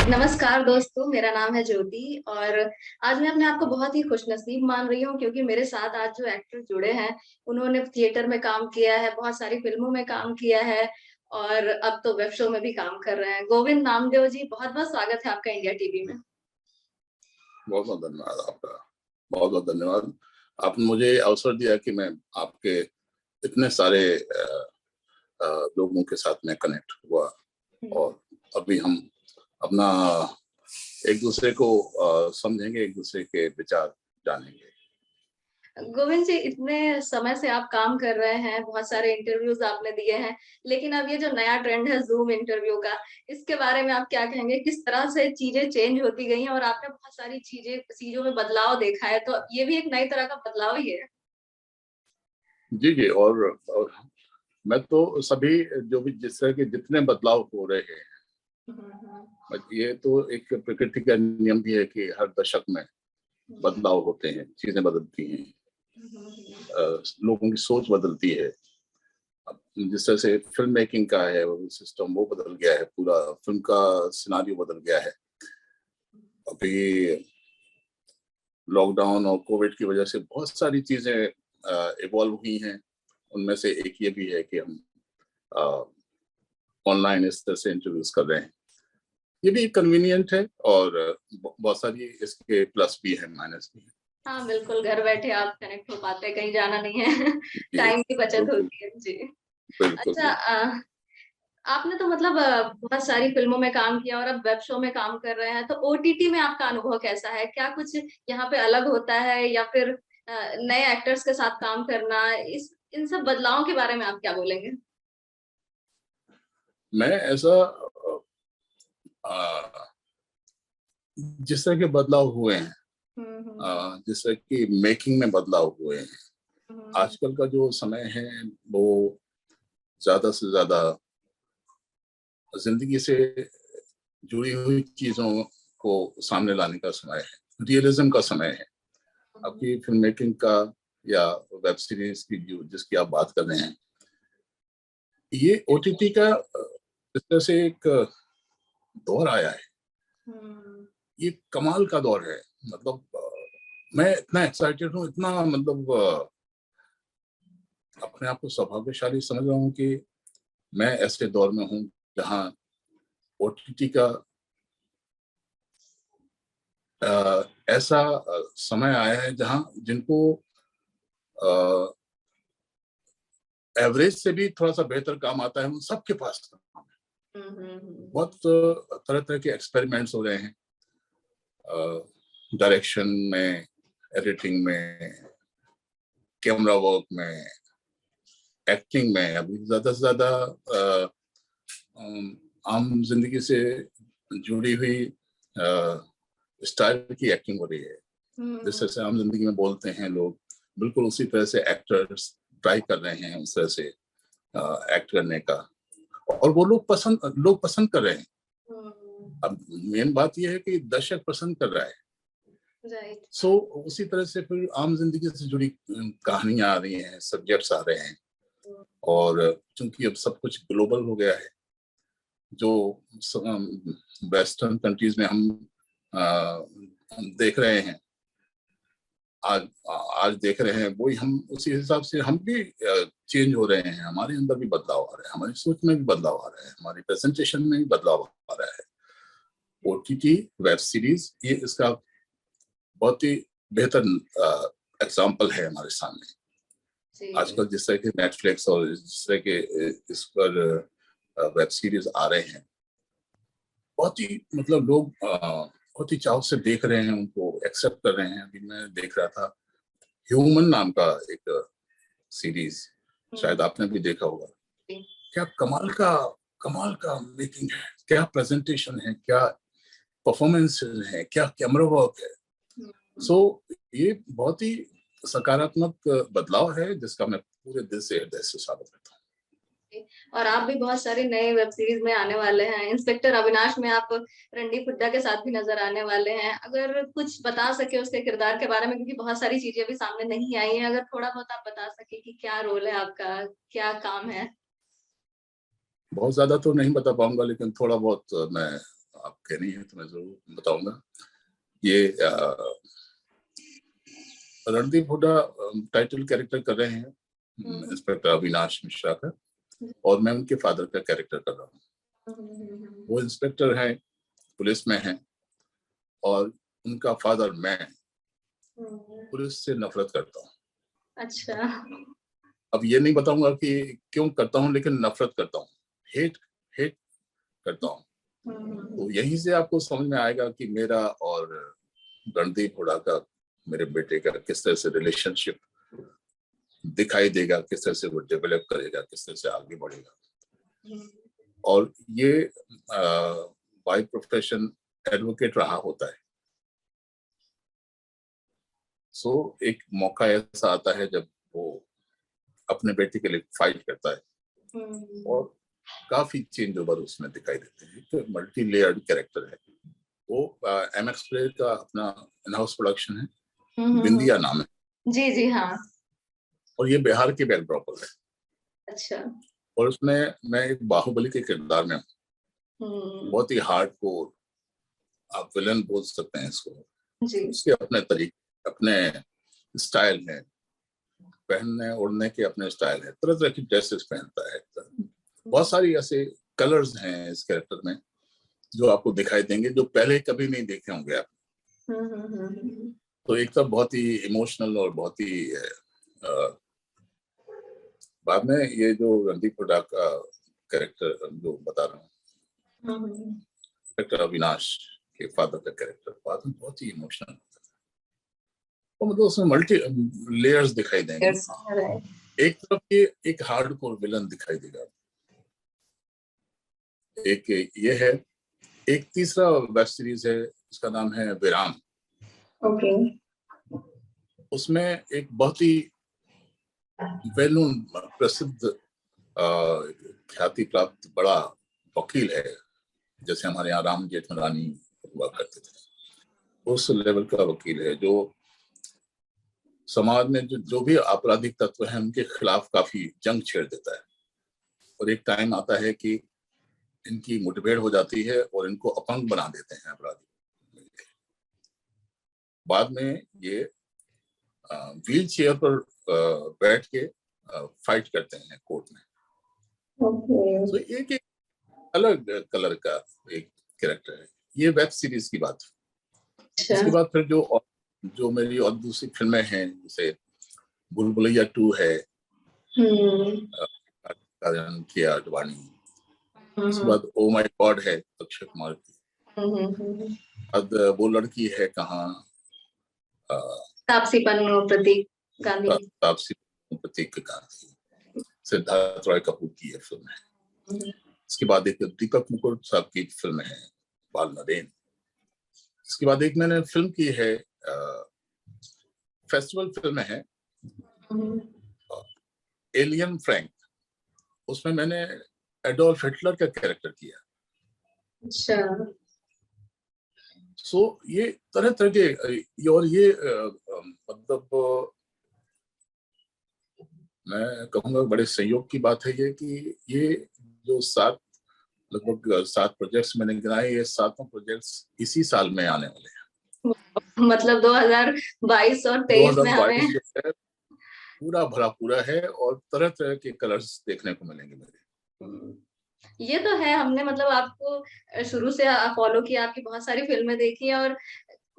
नमस्कार दोस्तों, मेरा नाम है ज्योति और आज मैं अपने आप को बहुत ही खुशनसीब मान रही हूँ क्योंकि मेरे साथ आज जो एक्टर जुड़े हैं, उन्होंने थिएटर में काम किया है, बहुत सारी फ़िल्मों में काम किया है और अब तो वेब शो में भी काम कर रहे हैं। गोविंद नामदेव जी, बहुत-बहुत स्वागत है आपका इंडिया टीवी में। बहुत-बहुत धन्यवाद आपका। बहुत-बहुत धन्यवाद। आपने मुझे अवसर दिया कि मैं आपके इतने सारे लोगों के साथ में कनेक्ट हुआ हुँ। और अभी हम अपना एक-दूसरे को समझेंगे, एक-दूसरे के विचार जानेंगे। गोविंद जी, इतने समय से आप काम कर रहे हैं, बहुत सारे इंटरव्यूज़ आपने दिए हैं, लेकिन अब ये जो नया ट्रेंड है ज़ूम इंटरव्यू का, इसके बारे में आप क्या कहेंगे? किस तरह से चीज़ें चेंज होती गई हैं और आपने बहुत सारी चीज़ों में बदलाव देखा है, तो ये भी एक नई तरह का बदलाव ही है। जी, जी और मैं तो सभी जो भी जिस तरह के जितने बदलाव हो रहे हैं, हुँ, हुँ। ये तो एक प्रकृति का नियम भी है कि हर दशक में जी। बदलाव होते हैं, चीज़ें बदलती हैं। हुँ, हुँ, हुँ। लोगों की सोच बदलती है। अब जिस तरह से फ़िल्म मेकिंग का है वो सिस्टम वो बदल गया है, पूरा फ़िल्म का सिनेरियो बदल गया है। अभी लॉकडाउन और कोविड की वजह से बहुत सारी चीज़ें इवॉल्व हुई हैं। उनमें से एक ये भी है कि हम अ, ऑनलाइन इस तरह से इंटरव्यूज़ कर रहे हैं। ये भी कन्वीनिएंट है और बहुत सारी इसके प्लस भी हैं, माइनस भी हैं। हाँ, बिल्कुल, घर बैठे आप कनेक्ट हो पाते हैं, कहीं जाना नहीं है, जी, टाइम की बचत बिल्कुल, होती है। जी। बिल्कुल, अच्छा बिल्कुल। आपने तो मतलब बहुत सारी फ़िल्मों में काम किया और अब वेब शो में काम कर रहे हैं, तो ओटीटी में आपका अनुभव कैसा है? क्या कुछ यहाँ पे अलग होता है या फिर नए एक्टर्स के साथ काम करना, इस इन सब बदलावों के बारे में आप क्या बोलेंगे? मैं ऐसा अ, जिस तरह के बदलाव हुए हैं हुँ, हुँ। जिस तरह की मेकिंग में बदलाव हुए हैं, हुँ, हुँ। आजकल का जो समय है वो ज़्यादा से ज़्यादा ज़िंदगी से जुड़ी हुई चीज़ों को सामने लाने का समय है, रियलिज़्म का समय है। हुँ, आपकी फ़िल्म मेकिंग का या वेब सीरीज़ की जो जिसकी आप बात कर रहे हैं, ये ओटीटी का इस तरह से एक दौर आया है, हुँ। ये कमाल का दौर है। मतलब मैं इतना एक्साइटेड हूँ, इतना मतलब अपने आप को सौभाग्यशाली समझ रहा हूँ कि मैं ऐसे दौर में हूँ, जहाँ ओटीटी का ऐसा समय आया है जहाँ जिनको अ, एवरेज से भी थोड़ा-सा बेहतर काम आता है, उन सबके पास काम है। हुँ, हुँ, हुँ। बहुत तरह-तरह के एक्सपेरिमेंट्स हो रहे हैं डायरेक्शन में, एडिटिंग में, कैमरा वर्क में, एक्टिंग में। अभी ज़्यादा से ज़्यादा अम, आम ज़िंदगी से जुड़ी हुई स्टाइल की एक्टिंग हो रही है। जिस तरह हुँ। से आम ज़िंदगी में बोलते हैं लोग, बिल्कुल उसी तरह से एक्टर्स ट्राई कर रहे हैं उस तरह से एक्ट करने का और वो लोग पसंद कर रहे हैं। हुँ। अब मेन बात ये है कि दर्शक पसंद कर रहा है। राइट। सो उसी तरह से फिर आम ज़िंदगी से जुड़ी कहानियाँ आ रही हैं, सब्जेक्ट्स आ रहे हैं हुँ। और चूँकि अब सब कुछ ग्लोबल हो गया है, जो वेस्टर्न कंट्रीज़ में हम देख रहे हैं, आज आज देख रहे हैं, वही हम उसी हिसाब से हम भी चेंज हो रहे हैं, हमारे अंदर भी बदलाव आ रहा है, हमारी सोच में भी बदलाव आ रहा है, हमारी प्रेज़ेंटेशन में भी बदलाव आ रहा है। ओटीटी, वेब सीरीज़ ये इसका बहुत ही बेहतर एग्ज़ाम्पल है हमारे सामने। जी। आजकल जिस तरह के नेटफ्लिक्स और जिस तरह के इस पर वेब सीरीज़ आ रहे हैं, बहुत ही मतलब लोग बहुत ही चाव से देख रहे हैं, उनको एक्सेप्ट कर रहे हैं। अभी मैं देख रहा था, ह्यूमन नाम का एक सीरीज़, हुँ। शायद आपने भी देखा होगा। जी। क्या कमाल का मेकिंग है, क्या प्रेज़ेंटेशन है, क्या परफ़ॉर्मेंसेज़ हैं, क्या कैमरा वर्क है। हुँ, सो हुँ। ये बहुत ही सकारात्मक बदलाव है जिसका मैं पूरे दिल से हृदय से स्वागत करता हूँ। जी, और आप भी बहुत सारी नए वेब सीरीज़ में आने वाले हैं। इंस्पेक्टर अविनाश में आप रणदीप हुड्डा के साथ भी नज़र आने वाले हैं। अगर कुछ बता सकें उसके किरदार के बारे में क्योंकि बहुत सारी चीज़ें अभी सामने नहीं आई हैं, अगर थोड़ा बहुत आप बता सकें कि क्या रोल है आपका? क्या काम है? बहुत ज़्यादा तो नहीं बता पाऊँगा लेकिन थोड़ा बहुत मैं आप कह रही हैं तो मैं जरूर बताऊंगा। ये रणदीप हुड्डा टाइटल कैरेक्टर कर रहे हैं इंस्पेक्टर अविनाश मिश्रा का, और मैं उनके फादर का कैरेक्टर कर रहा हूँ। वो इंस्पेक्टर हैं, पुलिस में हैं, और उनका फादर मैं पुलिस से नफरत करता हूँ। अच्छा। अब ये नहीं बताऊंगा कि क्यों करता हूँ, लेकिन नफरत करता हूँ, हेट करता हूँ। तो यहीं से आपको समझ में आएगा कि मेरा और रणदीप हुड्डा का, मेरे बेटे का किस तरह से रिलेशनशिप दिखाई देगा, किस तरह से वो डेवलप करेगा, किस तरह से आगे बढ़ेगा। और ये बाय प्रोफेशन एडवोकेट रहा होता है। सो एक मौका ऐसा आता है जब वो अपने बेटे के लिए फाइट करता है, और काफी चेंज ओवर उसमें दिखाई देते हैं। तो मल्टी लेयर्ड कैरेक्टर है वो। एमएक्स प्लेयर का अपना इन हाउस प्रोडक्शन है, बिंदिया नाम है। जी जी हाँ। और ये बिहार के बैकड्रॉप पर है। अच्छा। और उसमें मैं एक बाहुबली के किरदार में हूँ। बहुत ही हार्ड कोर, आप विलन बोल सकते हैं इसको। जी। उसके अपने तरीके, अपने स्टाइल है, पहनने ओढ़ने के अपने स्टाइल है, तरह तरह की ड्रेसेस पहनता है। बहुत सारी ऐसे कलर्स हैं इस कैरेक्टर में जो आपको दिखाई देंगे, जो पहले कभी नहीं देखे होंगे आप। तो एक तो बहुत ही इमोशनल और बहुत ही बाद में ये जो रणदीप हुड्डा का कैरेक्टर जो बता रहा हूँ, कैरेक्टर अविनाश के फादर का कैरेक्टर बाद में बहुत ही इमोशनल होता है। तो मतलब उसमें मल्टी लेयर्स दिखाई देंगे। एक तरफ ये एक हार्डकोर विलन दिखाई देगा, एक ये है। एक तीसरा वेब सीरीज है, इसका नाम है विराम। ओके। उसमें एक बहुत ही वेल नोन प्रसिद्ध ख्याति प्राप्त बड़ा वकील है, जैसे हमारे यहाँ राम जेठमलानी हुआ करते थे, उस लेवल का वकील है, जो समाज में जो भी आपराधिक तत्व हैं उनके खिलाफ काफी जंग छेड़ देता है। और एक टाइम आता है कि इनकी मुठभेड़ हो जाती है और इनको अपंग बना देते हैं अपराधी। बाद में ये व्हील चेयर पर बैठ के फाइट करते हैं कोर्ट में। तो एक एक अलग कलर का एक कैरेक्टर है। ये वेब सीरीज की बात है। उसके बाद फिर जो मेरी और दूसरी फिल्में हैं, जैसे बुलबुलैया 2 है, किया अडवाणी। उसके बाद ओ माय गॉड है अक्षय कुमार की। अब वो लड़की है कहाँ, तापसी पन्नू, प्रतीक गांधी। तापसी प्रतीक गांधी, सिद्धार्थ रॉय कपूर की ये फिल्म है। इसके बाद एक दीपक मुकुल साहब की फिल्म है बाल नरेन। इसके बाद एक मैंने फिल्म की है, फेस्टिवल फिल्म है, एलियन फ्रैंक। उसमें मैंने एडोल्फ हिटलर का कैरेक्टर किया। अच्छा। सो ये तरह तरह के, और ये मतलब मैं कहूँगा बड़े संयोग की बात है ये कि ये जो लगभग 7 प्रोजेक्ट्स मैंने गिनाए, ये 7 प्रोजेक्ट्स इसी साल में आने वाले हैं। मतलब 2022 और 23 में हमें 2022 जो है पूरा भरा पूरा है, और तरह तरह के कलर्स देखने को मिलेंगे मेरे। ये तो है, हमने मतलब आपको शुरू से फॉलो किया, आपकी बहुत सारी फिल्में देखी है, और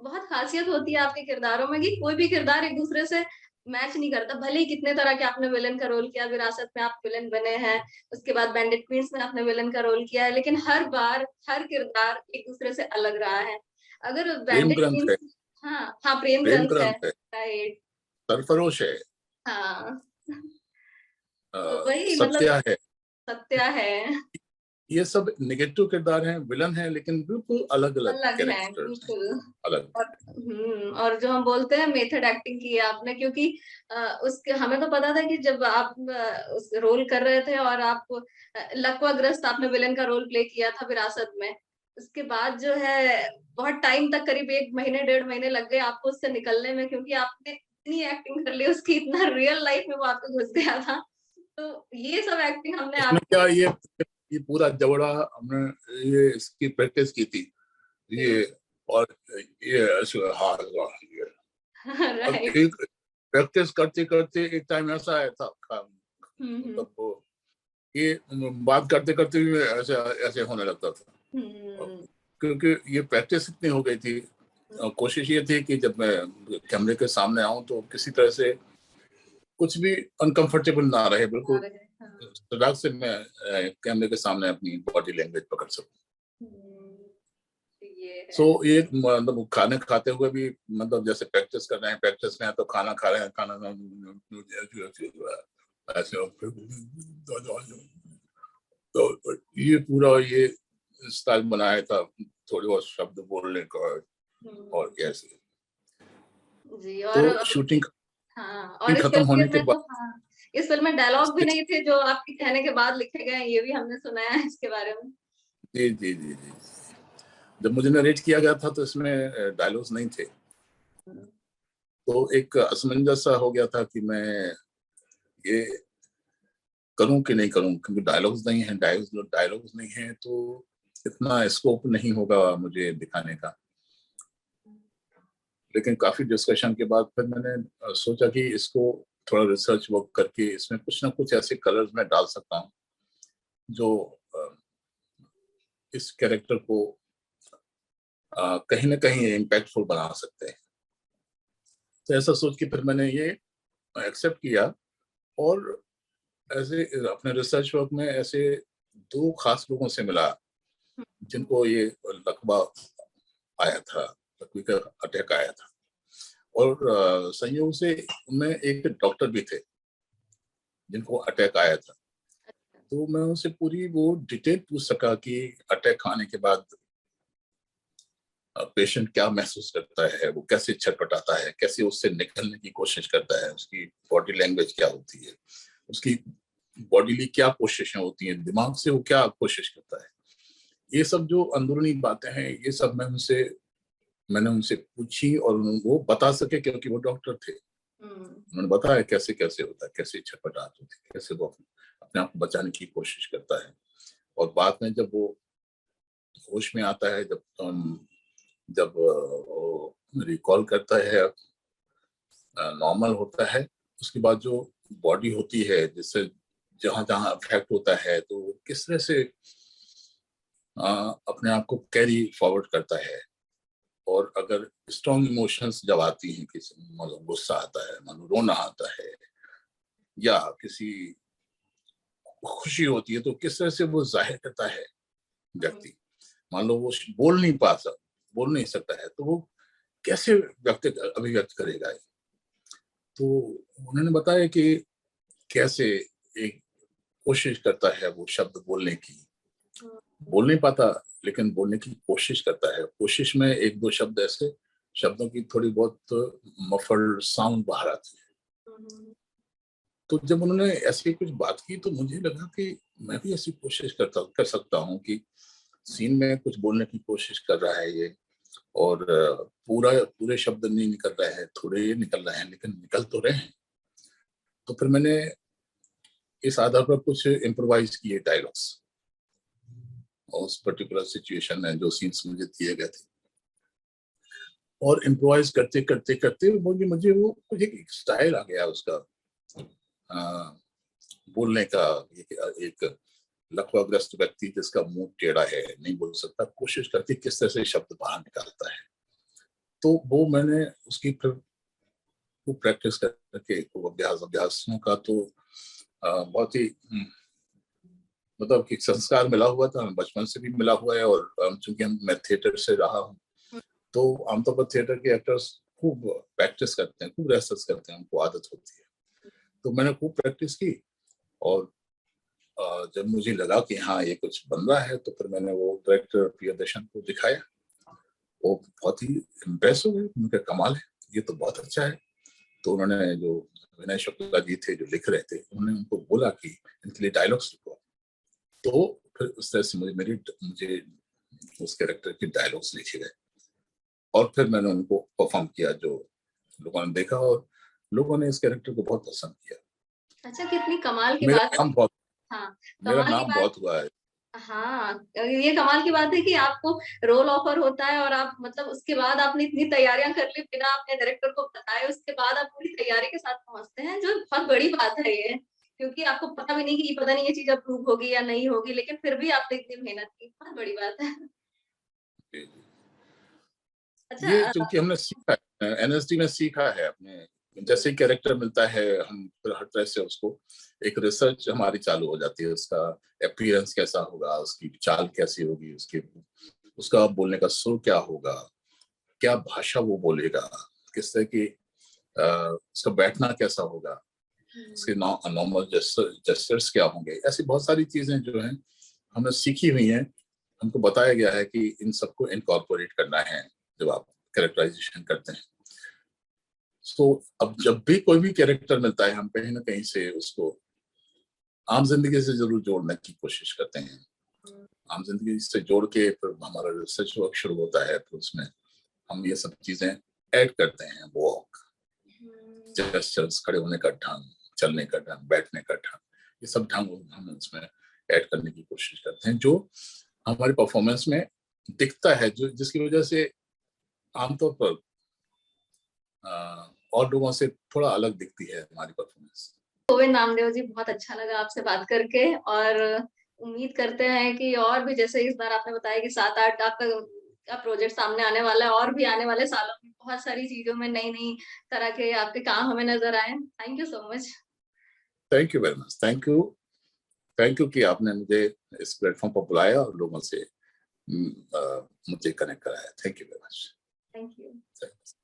बहुत खासियत होती है आपके किरदारों में कि कोई भी किरदार एक दूसरे से मैच नहीं करता। भले ही कितने तरह के आपने विलन का रोल किया, विरासत में आप विलन बने हैं, उसके बाद बैंडिट क्वींस में आपने विलन का रोल किया है, लेकिन हर बार हर किरदार एक दूसरे से अलग रहा है। अगर प्रेम बैंडिट ग्रंथ है, क्वींस, हाँ हाँ, प्रेम प्रेम ग्रंथ है, ग्रंथ है, राइट, सरफरोश है, हाँ, तो वही मतलब सत्या है। सत्या है, ये सब नेगेटिव किरदार हैं, विलन हैं, लेकिन बिल्कुल अलग अलग अलग है कैरेक्टर्स हैं, बिल्कुल। अलग। और जो हम बोलते हैं मेथड एक्टिंग की है आपने, क्योंकि उसके हमें तो पता था कि जब आप उस रोल कर रहे थे और आप लकवाग्रस्त आपने विलेन का रोल प्ले किया था विरासत में, उसके बाद जो है बहुत टाइम तक, करीब 1 महीने 1.5 महीने लग गए आपको उससे निकलने में, क्योंकि आपने इतनी एक्टिंग कर ली उसकी, इतना रियल लाइफ में वो आपको घुस गया था। तो ये सब एक्टिंग हमने इसमें क्या आपकी। ये पूरा जबड़ा हमने ये इसकी प्रैक्टिस की थी। ये और ये ऐसे हाथ ये। अब राइट। एक प्रैक्टिस करते करते एक टाइम ऐसा आया था हम्म। मतलब वो ये बात करते करते भी ऐसे ऐसे होने लगता था। हम्म। क्योंकि ये प्रैक्टिस इतनी हो गई थी। कोशिश ये थी कि जब मैं कैमरे के सामने आऊं तो किसी तरह से कुछ भी अनकंफर्टेबल ना रहे, आ बिल्कुल रहे हैं, हाँ। सड़क से मैं कैमरे के सामने अपनी बॉडी लैंग्वेज पकड़ सकूं। हम्म, ये सो है। ये मतलब खाने खाते हुए भी मतलब जैसे प्रैक्टिस कर रहे हैं, प्रैक्टिस में है तो खाना खा रहे हैं, खाना ऐसे तो ये पूरा ये स्टाइल बनाया था थोड़ी बहुत शब्द बोलने का और हम्म, कैसे। जी। तो और शूटिंग हाँ, और इस खत्म होने तस्वीर के में बाद तो हाँ, इस फिल्म में डायलॉग भी नहीं थे जो आपके कहने के बाद लिखे गए हैं, ये भी हमने सुना है इसके बारे में। जी जी जी जी, जब मुझे नरेट किया गया था तो इसमें डायलॉग्स नहीं थे। हम्म। तो एक असमंजस सा हो गया था कि मैं ये करूं कि नहीं करूं, क्योंकि डायलॉग्स नहीं है, डायलॉग्स नहीं है तो इतना स्कोप नहीं होगा मुझे दिखाने का। लेकिन काफी डिस्कशन के बाद फिर मैंने सोचा कि इसको थोड़ा रिसर्च वर्क करके इसमें कुछ ना कुछ ऐसे कलर्स में डाल सकता हूँ जो इस कैरेक्टर को कहीं ना कहीं इम्पैक्टफुल बना सकते हैं। तो ऐसा सोच के फिर मैंने ये एक्सेप्ट किया। और ऐसे अपने रिसर्च वर्क में ऐसे दो खास लोगों से मिला जिनको ये लकवा आया था, लकवे का अटैक आया था। और संयोग से उनमें एक डॉक्टर भी थे जिनको अटैक आया था। तो मैं उनसे पूरी वो डिटेल पूछ सका कि अटैक आने के बाद पेशेंट क्या महसूस करता है, वो कैसे छटपटाता है, कैसे उससे निकलने की कोशिश करता है, उसकी बॉडी लैंग्वेज क्या होती है, उसकी बॉडीली क्या कोशिशें होती हैं, दिमाग से वो क्या कोशिश करता है। ये सब जो अंदरूनी बातें हैं ये सब मैंने उनसे पूछी और वो बता सके क्योंकि वो डॉक्टर थे। हम्म। उन्होंने बताया कैसे कैसे होता है, कैसे छटपटाहट होती है, कैसे वो अपने आप को बचाने की कोशिश करता है। और बाद में जब वो होश में आता है, जब वो रिकॉल करता है, नॉर्मल होता है, उसके बाद जो बॉडी होती है जिससे जहां जहां अफेक्ट होता है तो किस तरह से अपने आप को कैरी फॉरवर्ड करता है। और अगर स्ट्रॉन्ग इमोशंस जब आती हैं, किसी मतलब गुस्सा आता है, मानो रोना आता है, या किसी खुशी होती है तो किस तरह से वो जाहिर करता है व्यक्ति। मान लो वो बोल नहीं सकता है तो वो कैसे व्यक्त अभिव्यक्त करेगा। तो उन्होंने बताया कि कैसे एक कोशिश करता है वो शब्द बोलने की, बोल नहीं पाता लेकिन बोलने की कोशिश करता है। कोशिश में एक दो शब्द ऐसे शब्दों की थोड़ी बहुत मफल्ड साउंड बाहर आती है। तो जब उन्होंने ऐसी कुछ बात की तो मुझे लगा कि मैं भी ऐसी कोशिश कर सकता हूँ कि सीन में कुछ बोलने की कोशिश कर रहा है ये, और पूरे शब्द नहीं निकल रहे हैं, थोड़े निकल रहे हैं लेकिन निकल तो रहे हैं। तो फिर मैंने इस आधार पर कुछ इम्प्रोवाइज किए डायलॉग्स और उस पर्टिकुलर सिचुएशन में जो सीन्स मुझे दिए गए थे। और इम्प्रोवाइज करते करते करते मुझे एक स्टाइल आ गया उसका बोलने का। एक लकवाग्रस्त व्यक्ति जिसका मुंह टेढ़ा है, नहीं बोल सकता, कोशिश करती किस तरह से शब्द बाहर निकालता है। तो वो मैंने उसकी फिर वो प्रैक्टिस करके वो अभ्यासों का तो बहुत ही मतलब कि संस्कार मिला हुआ था, बचपन से भी मिला हुआ है। और चूंकि मैं थिएटर से रहा हूँ तो आमतौर पर थिएटर के एक्टर्स खूब प्रैक्टिस करते हैं, खूब रिहर्सल्स करते हैं, उनको आदत होती है। तो मैंने खूब प्रैक्टिस की। और जब मुझे लगा कि हाँ ये कुछ बन रहा है तो फिर मैंने वो डायरेक्टर प्रियदर्शन को दिखाया। वो बहुत ही इम्प्रेस हो गए, उनका कमाल है, ये तो बहुत अच्छा है। तो उन्होंने जो विनय शुक्ला जी थे जो लिख रहे थे, उन्होंने उनको बोला कि इनके लिए डायलॉग्स लिखो। तो फिर उस तरह से मुझे उस कैरेक्टर के डायलॉग्स लिखे गए और फिर मैंने उनको परफॉर्म किया, जो लोगों ने देखा और लोगों ने इस कैरेक्टर को बहुत पसंद किया। अच्छा, कितनी कमाल की मेरा बात है। नाम बहुत हाँ, मेरा कमाल की नाम बात। बहुत हुआ है। हाँ, ये कमाल की बात है कि आपको रोल ऑफर होता है और आप मतलब उसके बाद आपने इतनी तैयारियां कर ली बिना अपने डायरेक्टर को बताए, उसके बाद आप पूरी तैयारी के साथ पहुंचते हैं, जो बहुत बड़ी बात है ये। क्योंकि आपको पता भी नहीं कि पता नहीं ये चीज अप्रूव होगी या नहीं होगी, लेकिन फिर भी आपने इतनी मेहनत की, बहुत बड़ी बात है। जी, जी। अच्छा ये क्योंकि हमने सीखा है, एनएसडी में सीखा है अपने, जैसे ही कैरेक्टर मिलता है हम फिर हर तरह से उसको एक रिसर्च हमारी चालू हो जाती है, उसका अपीयरेंस कैसा होगा, उसकी चाल कैसी होगी, उसकी उसका बोलने का सुर क्या होगा, क्या भाषा वो बोलेगा, किस तरह की उसका बैठना कैसा होगा, उसके नॉर्मल जेस्चर्स क्या होंगे, ऐसी बहुत सारी चीजें जो हैं हमने सीखी हुई हैं। हमको बताया गया है कि इन सबको इनकॉर्पोरेट करना है जब आप कैरेक्टराइजेशन करते हैं। तो अब जब भी कोई भी कैरेक्टर मिलता है हम कहीं ना कहीं से उसको आम जिंदगी से जरूर जोड़ने की कोशिश करते हैं। आम जिंदगी से जोड़ के फिर हमारा रिसर्च वर्क शुरू होता है, तो उसमें हम ये सब चीजें ऐड करते हैं, वॉक, जेस्चर्स, खड़े होने का ढंग, चलने का ढंग, बैठने का ढंग, ये सब ढंग हम उसमें ऐड करने की कोशिश करते हैं, जो हमारे परफॉर्मेंस में दिखता है, जो जिसकी वजह से आमतौर पर और लोगों से थोड़ा अलग दिखती है हमारी परफॉर्मेंस। गोविंद नामदेव जी, बहुत अच्छा लगा आपसे बात करके, और उम्मीद करते हैं कि और भी, जैसे इस बार आपने बताया कि 7-8 आपका प्रोजेक्ट सामने आने वाला है, और भी आने वाले सालों में बहुत सारी चीजों में नई नई तरह के आपके काम हमें नजर आए। Thank you so much. Thank you very much, thank you, thank you कि आपने मुझे इस प्लेटफॉर्म पर बुलाया और लोगों से मुझे कनेक्ट कराया। Thank you very thank you. Much.